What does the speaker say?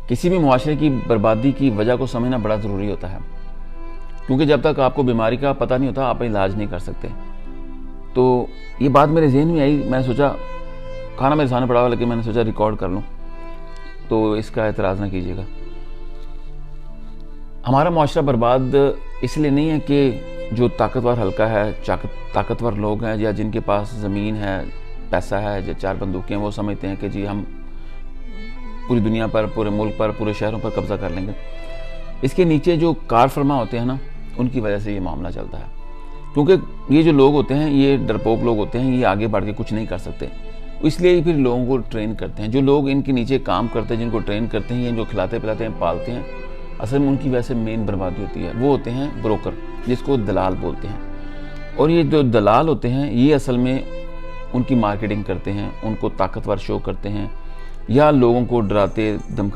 किसी भी मुआशरे की बर्बादी की वजह को समझना बड़ा ज़रूरी होता है, क्योंकि जब तक आपको बीमारी का पता नहीं होता आप इलाज नहीं कर सकते। तो ये बात मेरे जहन में आई, मैंने सोचा, खाना मेरे सामने पड़ा हुआ लेकिन मैंने सोचा रिकॉर्ड कर लूँ, तो इसका एतराज़ ना कीजिएगा। हमारा मुआशरा बर्बाद इसलिए नहीं है कि जो ताकतवर हल्का है, ताकतवर लोग हैं या जिनके पास ज़मीन है, पैसा है, या 4 बंदूकें हैं, वो समझते हैं कि जी हम पूरी दुनिया पर, पूरे मुल्क पर, पूरे शहरों पर कब्ज़ा कर लेंगे। इसके नीचे जो कार फरमा होते हैं ना, उनकी वजह से ये मामला चलता है। क्योंकि ये जो लोग होते हैं, ये डरपोक लोग होते हैं, ये आगे बढ़ के कुछ नहीं कर सकते, इसलिए फिर लोगों को ट्रेन करते हैं। जो लोग इनके नीचे काम करते हैं, जिनको ट्रेन करते हैं, जो खिलाते पिलाते हैं, पालते हैं, असल में उनकी वजह से मेन बर्बादी होती है। वो होते हैं ब्रोकर, जिसको दलाल बोलते हैं। और ये जो दलाल होते हैं, ये असल में उनकी मार्केटिंग करते हैं, उनको ताकतवर शो करते हैं, या लोगों को डराते धमकाते